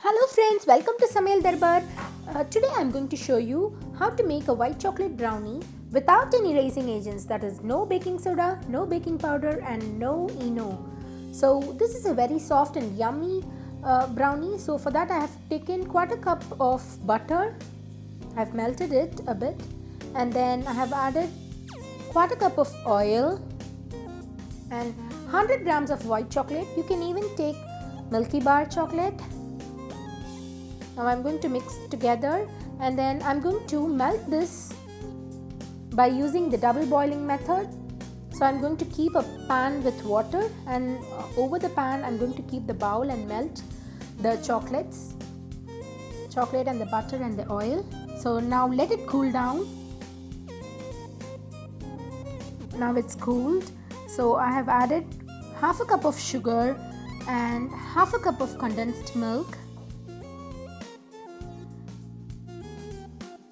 Hello friends, welcome to Samayal Darbar. Today I am going to show you how to make a white chocolate brownie without any raising agents, that is no baking soda, no baking powder and no ENO. So this is a very soft and yummy brownie. So for that I have taken quarter cup of butter. I have melted it a bit and then I have added quarter cup of oil and 100 grams of white chocolate. You can even take Milky Bar chocolate. Now I'm going to mix together and then I'm going to melt this by using the double boiling method. So I'm going to keep a pan with water and over the pan I'm going to keep the bowl and melt the chocolate and the butter and the oil. So now let it cool down. Now it's cooled. So I have added half a cup of sugar and half a cup of condensed milk.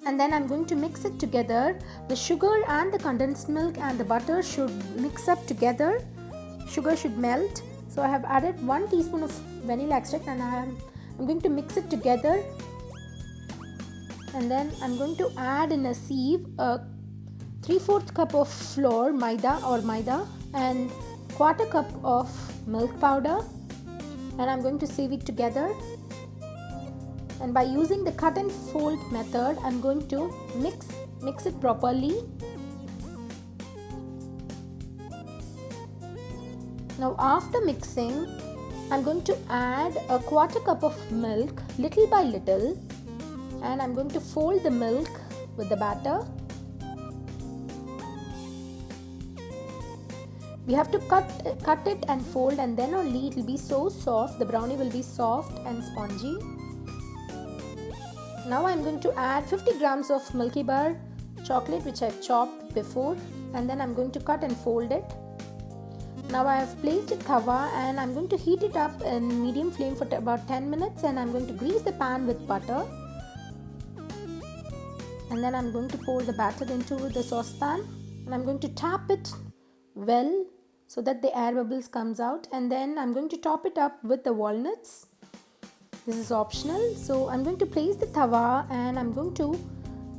And then I'm going to mix it together. The sugar and the condensed milk and the butter should mix up together. Sugar should melt. So I have added 1 teaspoon of vanilla extract and I'm going to mix it together. And then I'm going to add in a sieve a 3/4 cup of flour, maida and quarter cup of milk powder. And I'm going to sieve it together. And by using the cut and fold method, I'm going to mix it properly. Now after mixing, I'm going to add a quarter cup of milk little by little and I'm going to fold the milk with the batter. We have to cut it and fold and then only it will be so soft, the brownie will be soft and spongy. Now I am going to add 50 grams of Milky Bar chocolate which I have chopped before and then I am going to cut and fold it. Now I have placed a tawa and I am going to heat it up in medium flame for about 10 minutes and I am going to grease the pan with butter. And then I am going to pour the batter into the saucepan and I am going to tap it well so that the air bubbles comes out and then I am going to top it up with the walnuts. This is optional. So I'm going to place the tawa and I'm going to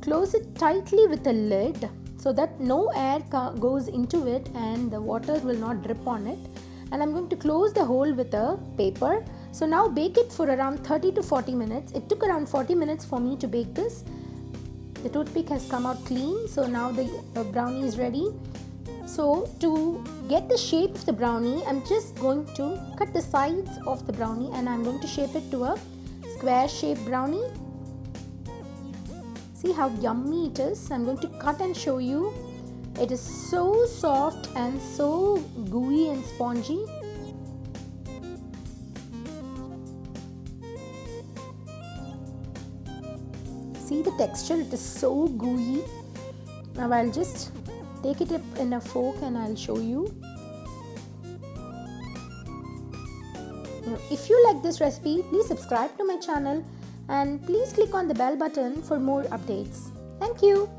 close it tightly with a lid so that no air goes into it and the water will not drip on it. And I'm going to close the hole with a paper. So now bake it for around 30 to 40 minutes. It took around 40 minutes for me to bake this. The toothpick has come out clean. So now the brownie is ready. So to get the shape of the brownie, I'm just going to cut the sides of the brownie and I'm going to shape it to a square shaped brownie. See how yummy it is. I'm going to cut and show you. It is so soft and so gooey and spongy. See the texture, it is so gooey. Now I'll just take it up in a fork and I'll show you. If you like this recipe, please subscribe to my channel and please click on the bell button for more updates. Thank you.